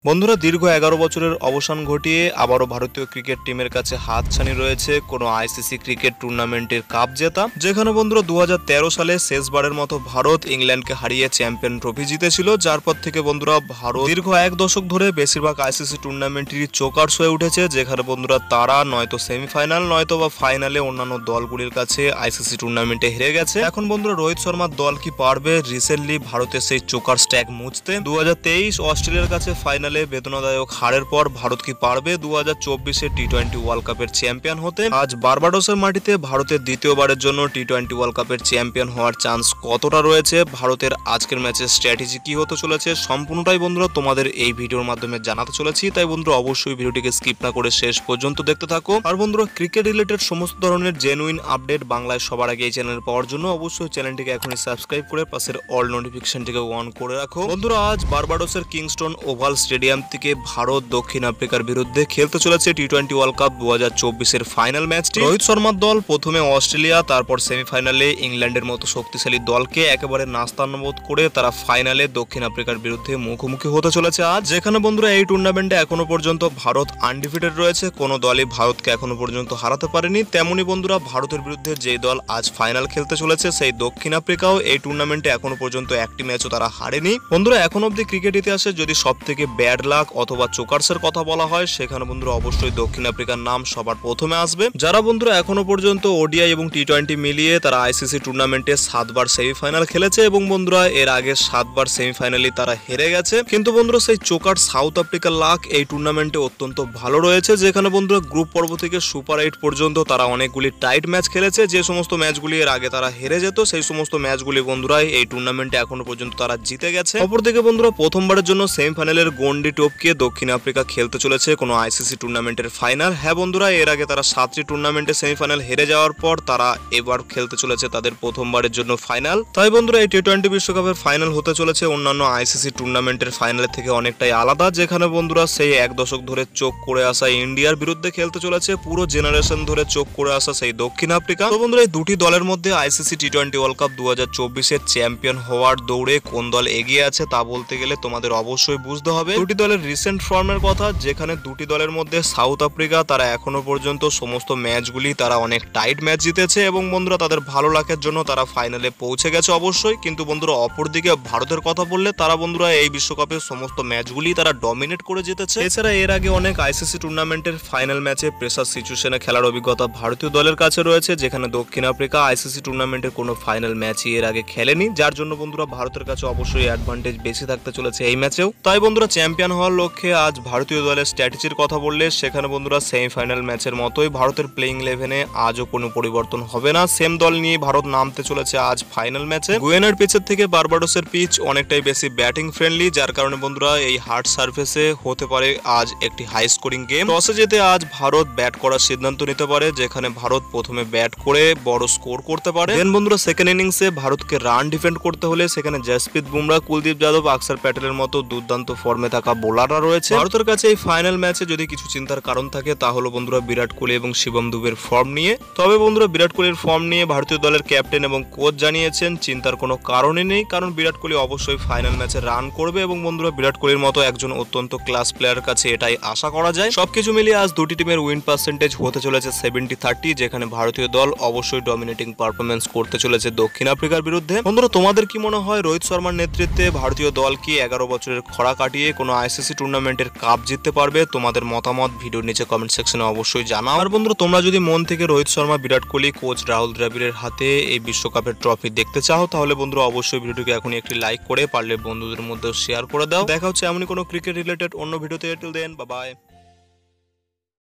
বন্ধুরা দীর্ঘ 11 বছরের অবসান ঘটিয়ে আবারও ভারতীয় ক্রিকেট টিমের কাছে হাতছানি রয়েছে কোনো আইসিসি ক্রিকেট টুর্নামেন্টের কাপ জেতা, যেখানে বন্ধুরা 2013 সালে শেষবারের মতো ভারত ইংল্যান্ডকে হারিয়ে চ্যাম্পিয়ন ট্রফি জিতেছিল। যার পর থেকে বন্ধুরা ভারত দীর্ঘ এক দশক ধরে বেশিরভাগ আইসিসি টুর্নামেন্টেরই চোকার্স হয়ে উঠেছে, যেখানে বন্ধুরা তারা নয়তো সেমিফাইনাল নয়তো বা ফাইনালে অন্যান্য দলগুলির কাছে আইসিসি টুর্নামেন্টে হেরে গেছে। এখন বন্ধুরা রোহিত শর্মার দল কি পারবে রিসেন্টলি ভারতের সেই চোকার স্ট্যাগ মুছতে? 2023 অস্ট্রেলিয়ার কাছে ফাইনালে বেদনাদায়ক হারের পর ভারত কি পারবে 2024 টি-20 ওয়ার্ল্ড কাপের চ্যাম্পিয়ন হতে? আজ বার্বাডোসের মাটিতে ভারতের দ্বিতীয়বারের জন্য টি-20 ওয়ার্ল্ড কাপের চ্যাম্পিয়ন হওয়ার চান্স কতটা রয়েছে, ভারতের আজকের ম্যাচের স্ট্র্যাটেজি কি হতে চলেছে, সম্পূর্ণটাই বন্ধুরা তোমাদের এই ভিডিওর মাধ্যমে জানাতে চলেছি। তাই বন্ধুরা অবশ্যই ভিডিওটিকে স্কিপ না করে শেষ পর্যন্ত দেখতে থাকো। আর বন্ধুরা ক্রিকেট রিলেটেড সমস্ত ধরনের জেনুইন আপডেট বাংলায় সবার আগে এই চ্যানেল পাওয়ার জন্য অবশ্যই চ্যানেলটিকে এখনই সাবস্ক্রাইব করে পাশের অল নোটিফিকেশনটিকে অন করে রাখো। বন্ধুরা আজ বার্বাডোসের কিংস্টন ওভাল স্টেডিয়াম থেকে ভারত দক্ষিণ আফ্রিকার বিরুদ্ধে খেলতে চলেছে টি-20 ওয়ার্ল্ড কাপ 2024 ফাইনাল ম্যাচটি। রোহিত শর্মার দল প্রথমে অস্ট্রেলিয়া, তারপর সেমিফাইনালে ইংল্যান্ডের মতো শক্তিশালী দলকে একেবারে নাস্তানাবুদ করে তারা ফাইনালে দক্ষিণ আফ্রিকার বিরুদ্ধে মুখোমুখি হতে চলেছে আজ। যেখানে বন্ধুরা এই টুর্নামেন্টে এখনো পর্যন্ত ভারত আনডিফিটেড রয়েছে, কোনো দলই ভারতকে এখনো পর্যন্ত হারাতে পারেনি। তেমনি বন্ধুরা ভারতের বিরুদ্ধে যেই দল আজ ফাইনাল খেলতে চলেছে সেই দক্ষিণ আফ্রিকাও এই টুর্নামেন্টে এখনো পর্যন্ত একটি ম্যাচও তারা হারেনি। বন্ধুরা এখন অব্দি ক্রিকেট ইতিহাসে যদি সব থেকে ব্যাড লাক অথবা চোকার্সের কথা বলা হয়, সেখানে বন্ধুরা অবশ্যই দক্ষিণ আফ্রিকার নাম সবার প্রথমে আসবে। যারা বন্ধুরা এখনো পর্যন্ত ওডিআই এবং টি-20 মিলিয়ে তারা আইসিসি টুর্নামেন্টে 7 বার সেমিফাইনাল খেলেছে এবং বন্ধুরা এর আগে 7 বার সেমিফাইনালি তারা হেরে গেছে। কিন্তু বন্ধুরা সেই চোকার সাউথ আফ্রিকার লাক এই টুর্নামেন্টে অত্যন্ত ভালো রয়েছে, যেখানে বন্ধুরা গ্রুপ পর্ব থেকে সুপার 8 পর্যন্ত তারা অনেকগুলি টাইট ম্যাচ খেলেছে। যে সমস্ত ম্যাচগুলি এর আগে তারা হেরে যেত সেই সমস্ত ম্যাচগুলি বন্ধুরা এই টুর্নামেন্টে এখনো পর্যন্ত তারা জিতে গেছে। অপরদিকে বন্ধুরা প্রথমবারের জন্য সেমিফাইনালের গন্ডি টপকে দক্ষিণ আফ্রিকা খেলতে চলেছে কোনো আইসিসি টুর্নামেন্টের ফাইনাল। হ্যাঁ বন্ধুরা এর আগে তারা 7টি টুর্নামেন্টে সেমিফাইনাল হেরে যাওয়ার পর তারা এবার খেলতে চলেছে তাদের প্রথমবারের জন্য ফাইনাল। তাই বন্ধুরা এই টি-20 বিশ্বকাপের ফাইনাল হতে চলেছে অন্যান্য আইসিসি টুর্নামেন্টের ফাইনালের থেকে অনেকটাই আলাদা, যেখানে বন্ধুরা সেই এক দশক ধরে চোখ করে আসা ইন্ডিয়ার বিরুদ্ধে খেলতে চলেছে পুরো জেনারেশন ধরে চোখ করে আসা সেই দক্ষিণ আফ্রিকা। তো বন্ধুরা এই দুটি দলের মধ্যে আইসিসি টি-20 ওয়ার্ল্ড কাপ 2024 চ্যাম্পিয়ন হওয়ার দৌড়ে কোন দল এগিয়ে আছে তা বলতে গেলে তোমাদের অবশ্যই বুঝতে হবে দুটি দলের রিসেন্ট ফর্মের কথা। যেখানে দুটি দলের মধ্যে সাউথ আফ্রিকা তারা এখনো পর্যন্ত সমস্ত ম্যাচগুলি তারা অনেক টাইট ম্যাচ জিতেছে এবং বন্ধুরা তাদের ভালো লাকের জন্য তারা ফাইনালে পৌঁছে গেছে অবশ্যই। কিন্তু বন্ধুরা অপরদিকে ভারতের কথা বললে তারা বন্ধুরা এই বিশ্বকাপের সমস্ত ম্যাচগুলি তারা ডমিনেট করে জিতেছে। এছাড়া এর আগে অনেক আইসিসি টুর্নামেন্টের ফাইনাল ম্যাচে প্রেসার সিচুয়েশনে খেলার অভিজ্ঞতা ভারতীয় দলের কাছে রয়েছে, যেখানে দক্ষিণ আফ্রিকা আইসিসি টুর্নামেন্টের কোনো ফাইনাল ম্যাচই এর আগে খেলেনি, যার জন্য বন্ধুরা ভারতের কাছে অবশ্যই অ্যাডভান্টেজ বেশি থাকতে চলেছে এই ম্যাচেও। তাই বন্ধুরা চ্যাম্পিয়ন হওয়ার লক্ষ্যে আজ ভারতীয় দলের স্ট্র্যাটেজির কথা বললে সেখানে বন্ধুরা সেমিফাইনাল ম্যাচের মতোই ভারতের প্লেইং 11-এ আজও কোনো পরিবর্তন হবে না। সেম দল নিয়ে ভারত নামতে চলেছে আজ ফাইনাল ম্যাচে। গুয়েনার পিচের থেকে বার্বাডোসের পিচ অনেকটাই বেশি ব্যাটিং ফ্রেন্ডলি, যার কারণে বন্ধুরা এই হার্ড সার্ফেসে হতে পারে আজ একটি হাই স্কোরিং গেম। টসে জিতে আজ ভারত ব্যাট করার সিদ্ধান্ত নিতে পারে, যেখানে ভারত প্রথমে ব্যাট করে বড় স্কোর করতে পারে। দেন বন্ধুরা সেকেন্ড ইনিংসে ভারতকে রান ডিফেন্ড করতে হলে সেখানে জসপ্রীত বুমরাহ, কুলদীপ যাদব, আকসার প্যাটেলের মতো দুর্দান্ত ফর্মে থাকা বোলাররা রয়েছে। ভারতের কাছে এই ফাইনাল ম্যাচে যদি কিছু চিন্তার কারণ থাকে তা হলো বন্ধুরা বিরাট কোহলি এবং শিবম দুবের ফর্ম নিয়ে। তবে বন্ধুরা বিরাট কোহলির ফর্ম নিয়ে ভারতীয় দলের ক্যাপ্টেন এবং কোচ জানিয়েছেন চিন্তার কোনো কারণই নেই, কারণ বিরাট কোহলি অবশ্যই ফাইনাল ম্যাচে রান করবে এবং বন্ধুরা বিরাট কোহলির মতো একজন অত্যন্ত ক্লাস প্লেয়ারের কাছে এটাই আশা করা যায়। সবকিছু মিলিয়ে আজ দুটি টিমের উইন পার্সেন্টেজ হতে চলেছে 70-30, যেখানে ভারতীয় দল অবশ্যই ডমিনেটিং পারফরমেন্স করতে চলেছে দক্ষিণ আফ্রিকার বিরুদ্ধে। বন্ধুরা তোমাদের কি মনে হয় রোহিত শর্মার নেতৃত্বে ভারতীয় দল কি 11 বছরের খরা কাটিয়ে কোনো আইসিসি টুর্নামেন্টের কাপ জিততে পারবে? তোমাদের মতামত ভিডিওর নিচে কমেন্ট সেকশনে অবশ্যই জানাও। আর বন্ধুরা তোমরা যদি মন থেকে রোহিত শর্মা, বিরাট কোহলি, কোচ রাহুল দ্রাবিড়ের হাতে এই বিশ্বকাপের ট্রফি দেখতে চাও তাহলে বন্ধুরা অবশ্যই ভিডিওটিকে এখনই একটি লাইক করে পারলে বন্ধুদের মধ্যে শেয়ার করে দাও। দেখা হচ্ছে এমনই কোনো ক্রিকেট রিলেটেড অন্য ভিডিওতে। Till then bye by.